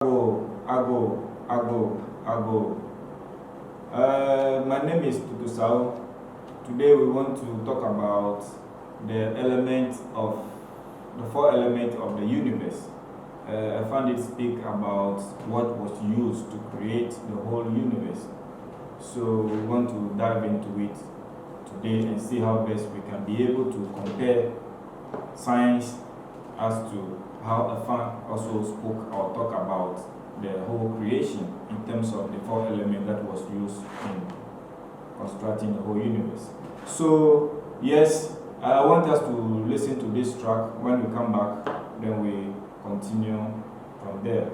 Ago. My name is Tutusao. Today we want to talk about the four elements of the universe. I found it speak about what was used to create the whole universe. So we want to dive into it today and see how best we can be able to compare science as to how Afan also spoke or talk about the whole creation in terms of the four elements that was used in constructing the whole universe. So yes, I want us to listen to this track. When we come back, then we continue from there.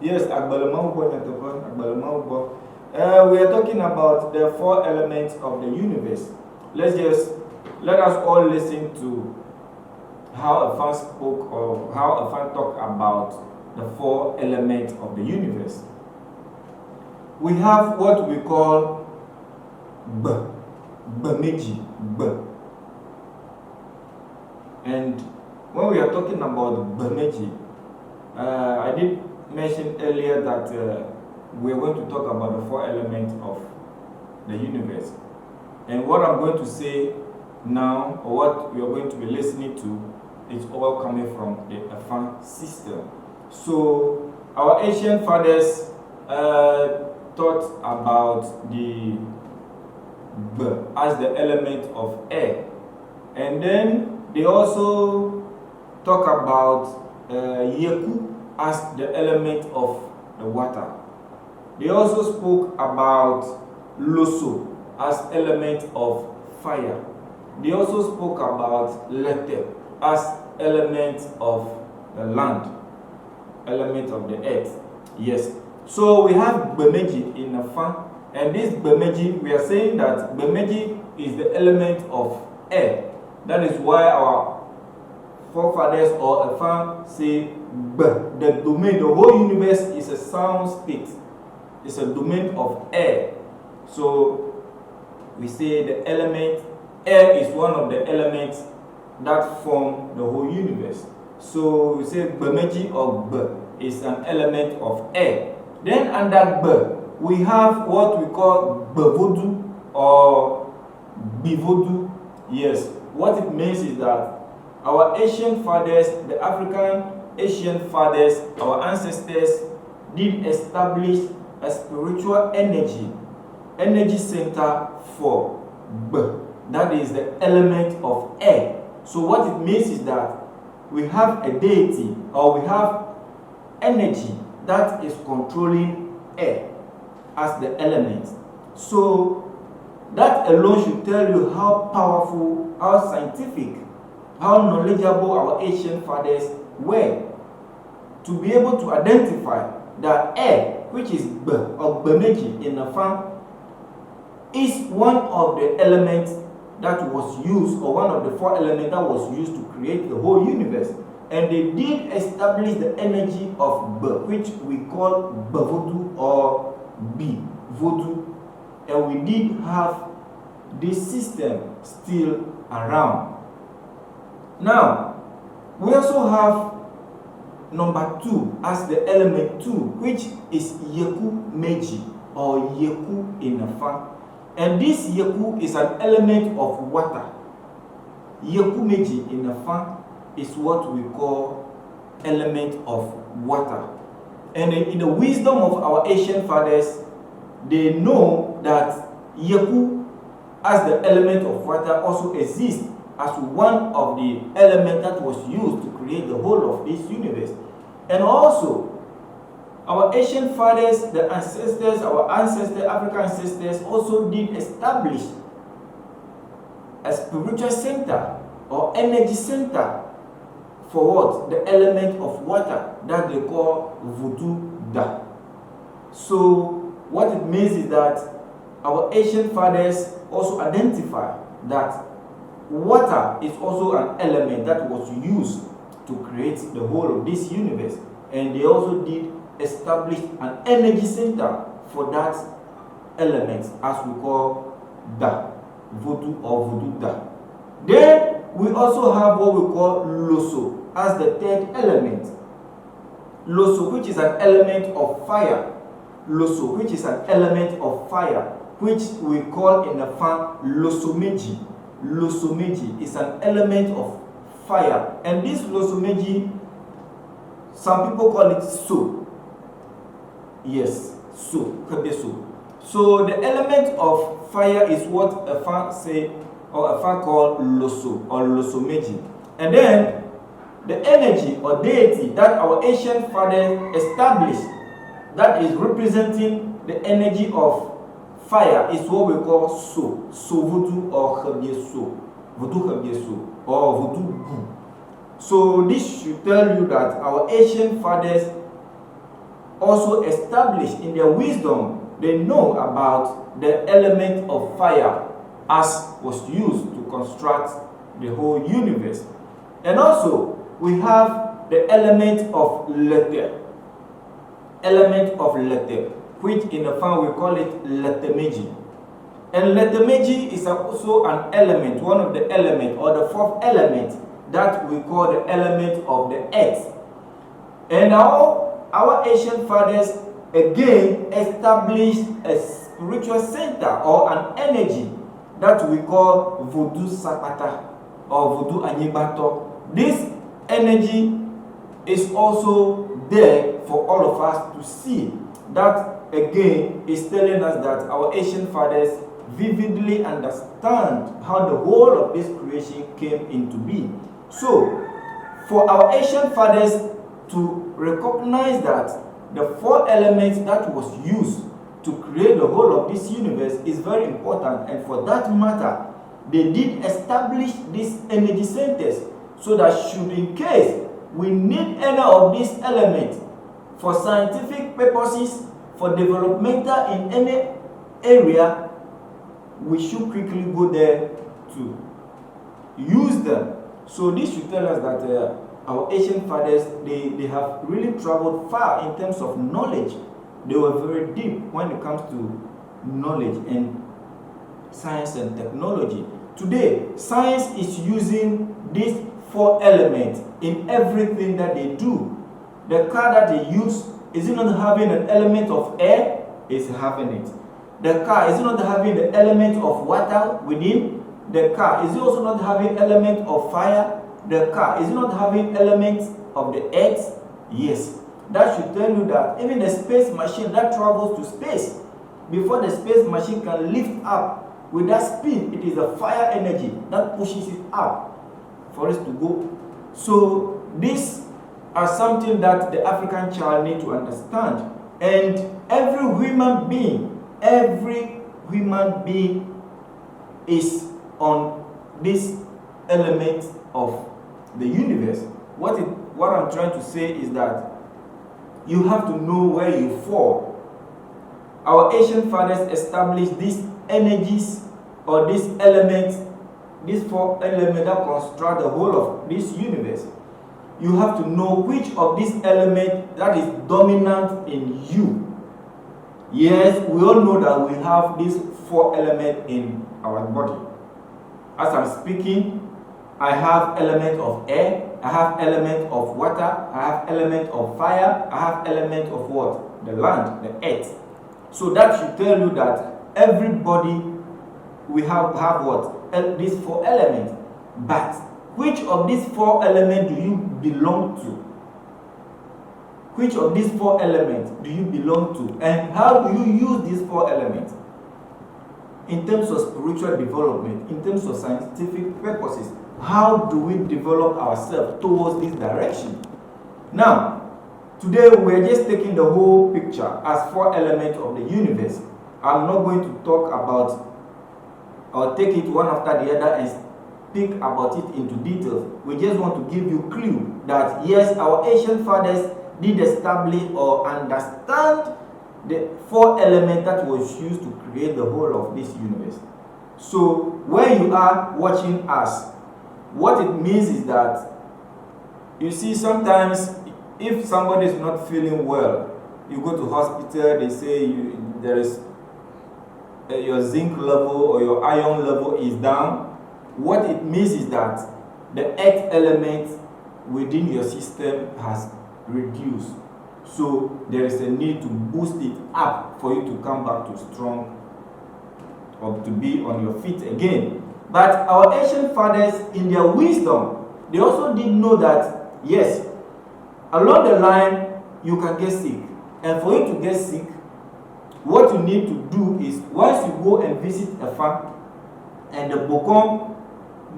Yes, we are talking about the four elements of the universe. Let us all listen to how Afan spoke or how Afan talked about the four elements of the universe. We have what we call B'meji. And when we are talking about B'meji, I did mention earlier that we are going to talk about the four elements of the universe. And what I'm going to say now, or what we are going to be listening to, is all coming from the Afan system. So our ancient fathers thought about the B as the element of air. And then they also talk about Yeku as the element of the water. They also spoke about Loso as element of fire. They also spoke about Lete as element of the land, element of the earth. Yes. So we have B'meji in Afan, and this B'meji, we are saying that B'meji is the element of air. That is why our forefathers or Afan say the domain, the whole universe is a sound state. It's a domain of air. So we say the element, air is one of the elements that form the whole universe. So we say B'meji or B is an element of air. Then under B, we have what we call B'vodu or Bivodu. Yes, what it means is that our ancient fathers, the African ancient fathers, our ancestors did establish a spiritual energy center for B. That is the element of air. So what it means is that we have a deity, or we have energy that is controlling air as the element. So that alone should tell you how powerful, how scientific, how knowledgeable our ancient fathers were to be able to identify that air, which is B or Bemeji in the farm, is one of the elements that was used, or one of the four elements that was used to create the whole universe. And they did establish the energy of B, which we call Bavodu or B, Voodoo. And we did have this system still around. Now, we also have number 2 as the element 2, which is Yeku Meji or Yeku in the farm. And this Yeku is an element of water. Yeku Meji in the farm is what we call element of water. And in the wisdom of our ancient fathers, they know that Yeku as the element of water also exists as one of the elements that was used to create the whole of this universe. And also, our ancient fathers, the ancestors, our ancestors, African ancestors, also did establish a spiritual center or energy center for what? The element of water that they call Voodoo Da. So what it means is that our ancient fathers also identify that water is also an element that was used to create the whole of this universe. And they also did establish an energy center for that element, as we call Da, Voodoo or Voodoo Da. Then we also have what we call Loso as the third element. Loso, which is an element of fire. Loso, which is an element of fire, which we call in the farm Losomeji. Losomeji is an element of fire. And this Losomeji, some people call it So. Yes, So. So the element of fire is what a fan say, or a fan called Loso or Losomeji. And then the energy or deity that our ancient fathers established, that is representing the energy of fire, is what we call So. So Voodoo or Hebieso. Voodoo Hebieso or Voodoo Gu. So this should tell you that our ancient fathers also established in their wisdom, they know about the element of fire as was used to construct the whole universe. And also we have the element of Lete. Element of Lete, which in the farm we call it Letemeji. And Letemeji is also an element, one of the elements, or the fourth element that we call the element of the earth. And now our ancient fathers again established a spiritual center or an energy that we call Voodoo Sapata or Voodoo Anyibato. This energy is also there for all of us to see. That again is telling us that our ancient fathers vividly understand how the whole of this creation came into being. So, for our ancient fathers to recognize that the four elements that was used to create the whole of this universe is very important, and for that matter, they did establish these energy centers so that should in case we need any of these elements for scientific purposes, for developmental in any area, we should quickly go there to use them. So this should tell us that our ancient fathers, they have really traveled far in terms of knowledge. They were very deep when it comes to knowledge and science and technology. Today, science is using these four elements in everything that they do. The car that they use, is it not having an element of air? It's having it. The car, is it not having the element of water within? The car, is it also not having element of fire? The car, is it not having elements of the earth? Yes. That should tell you that even the space machine that travels to space, before the space machine can lift up with that speed, it is the fire energy that pushes it up for us to go. So these are something that the African child need to understand. And every human being is on this element of the universe. What I'm trying to say is that you have to know where you fall. Our ancient fathers established these energies or these elements, these four elements that construct the whole of this universe. You have to know which of these elements that is dominant in you. Yes, we all know that we have these four elements in our body. As I'm speaking, I have element of air, I have element of water, I have element of fire, I have element of what? The land, the earth. So that should tell you that everybody we have what? These four elements. But which of these four elements do you belong to? Which of these four elements do you belong to? And how do you use these four elements? In terms of spiritual development, in terms of scientific purposes, how do we develop ourselves towards this direction? Now, today we're just taking the whole picture as four elements of the universe. I'm not going to talk about or take it one after the other and speak about it into details. We just want to give you clue that yes, our ancient fathers did establish or understand the four elements that was used to create the whole of this universe. So when you are watching us, what it means is that, you see, sometimes if somebody is not feeling well, you go to hospital, they say there is your zinc level or your iron level is down. What it means is that the earth element within your system has reduced. So there is a need to boost it up for you to come back to strong or to be on your feet again. But our ancient fathers, in their wisdom, they also did know that yes, along the line you can get sick. And for you to get sick, what you need to do is once you go and visit a farm and the Bokong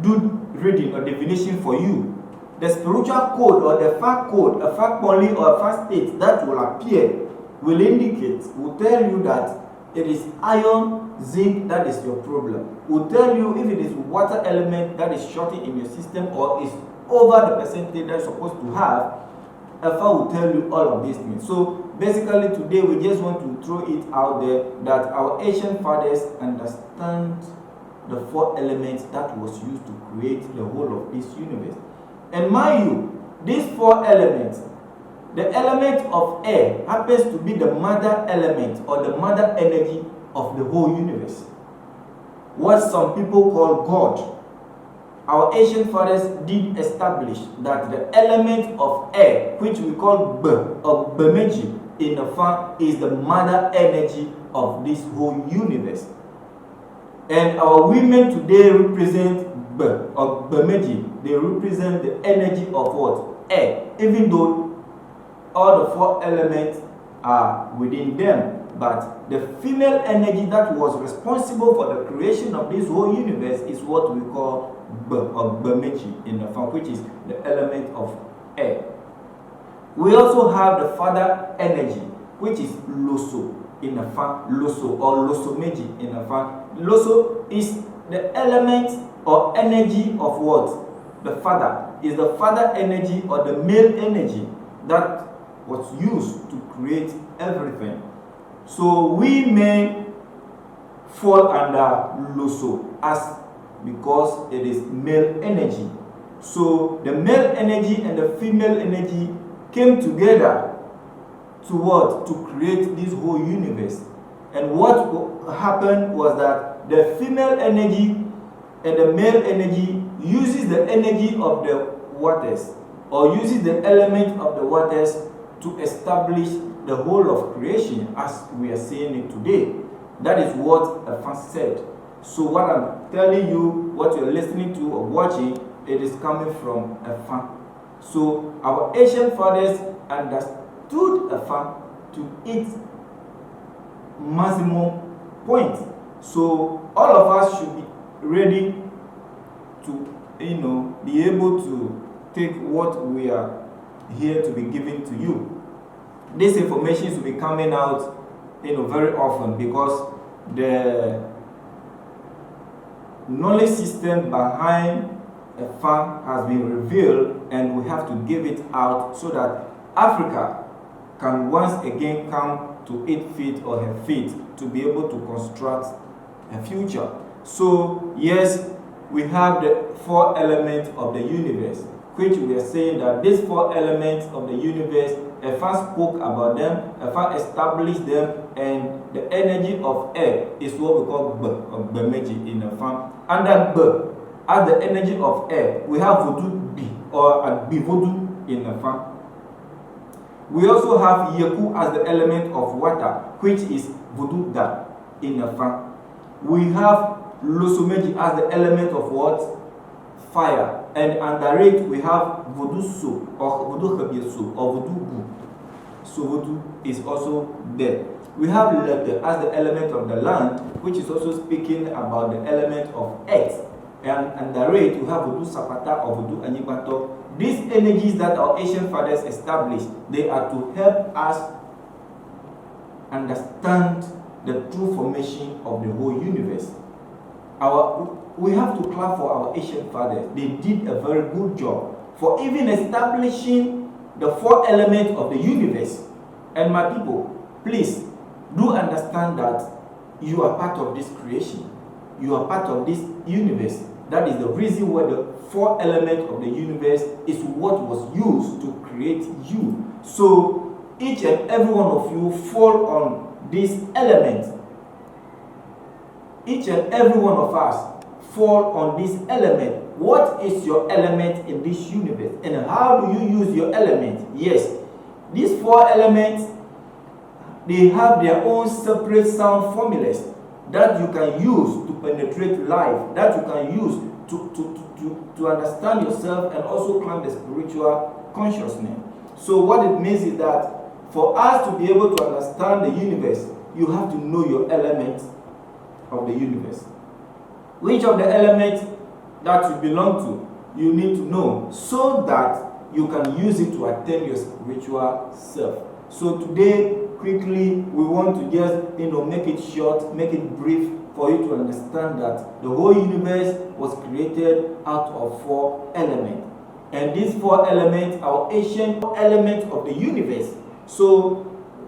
do reading or divination for you, the spiritual code or the fact code, a fact poly or a fact state that will appear will indicate, will tell you that it is iron, zinc that is your problem. Will tell you if it is water element that is shorting in your system or is over the percentage that you're supposed to have. Alpha will tell you all of these things. So basically today we just want to throw it out there that our ancient fathers understand the four elements that was used to create the whole of this universe. And mind you, these four elements, the element of air happens to be the mother element or the mother energy of the whole universe. What some people call God. Our ancient fathers did establish that the element of air, which we call B or Bemeji in the farm, is the mother energy of this whole universe. And our women today represent B or Bemeji. They represent the energy of what? Air. Even though all the four elements are within them. But the female energy that was responsible for the creation of this whole universe is what we call B or Bemeji in the farm, which is the element of air. We also have the father energy, which is Loso in the farm, Loso or Losomeji in the farm. Loso is the element or energy of what? The father. Is the father energy or the male energy that was used to create everything. So we may fall under Loso as because it is male energy. So the male energy and the female energy came together to what? To create this whole universe. And what happened was that the female energy and the male energy uses the energy of the waters or uses the element of the waters to establish the whole of creation as we are seeing it today. That is what a fan said. So what I'm telling you, what you're listening to or watching, it is coming from a fan. So our ancient fathers understood a fan to its maximum point. So all of us should be ready to, be able to take what we are here to be giving to you. This information should be coming out, very often, because the knowledge system behind a fan has been revealed, and we have to give it out so that Africa can once again come to its feet or her feet to be able to construct a future. So yes, we have the 4 elements of the universe, which we are saying that these 4 elements of the universe, a fan spoke about them, a fan established them, and the energy of air is what we call B, or Bemeji in a fan. Under B, as the energy of air, we have Voodoo B, or Bivodu in a fan. We also have Yeku as the element of water, which is Voodoo Da in a fan. We have Losomeji as the element of what? Fire. And under it, we have Voodoo So, or Voodoo Hebieso, or Voodoo Bu. So Voodoo is also there. We have Lete as the element of the land, which is also speaking about the element of earth. And under it, we have Voodoo Sapata or Voodoo Anyibato. These energies that our ancient fathers established, they are to help us understand the true formation of the whole universe. We have to clap for our ancient fathers. They did a very good job for even establishing the 4 elements of the universe. And my people, please do understand that you are part of this creation. You are part of this universe. That is the reason why the 4 elements of the universe is what was used to create you. So each and every one of you fall on this element. Each and every one of us fall on this element. What is your element in this universe? And how do you use your element? Yes, these 4 elements, they have their own separate sound formulas that you can use to penetrate life, that you can use to understand yourself and also climb the spiritual consciousness. So what it means is that for us to be able to understand the universe, you have to know your element of the universe. Which of the elements that you belong to, you need to know so that you can use it to attain your spiritual self. So today, quickly, we want to just make it short, make it brief, for you to understand that the whole universe was created out of 4 elements. And these 4 elements are ancient elements of the universe. So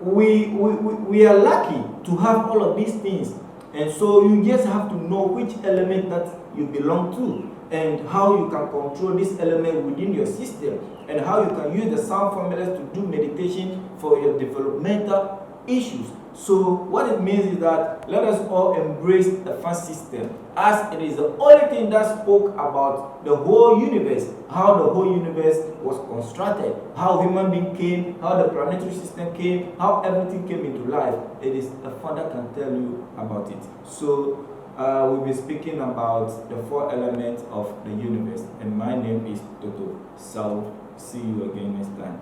we are lucky to have all of these things. And so you just have to know which element that you belong to, and how you can control this element within your system, and how you can use the sound formulas to do meditation for your developmental issues. So what it means is that let us all embrace the fan system, as it is the only thing that spoke about the whole universe, how the whole universe was constructed, how human being came, how the planetary system came, how everything came into life. It is a fan that can tell you about it. So we'll be speaking about the 4 elements of the universe, and my name is Toto. So see you again next time.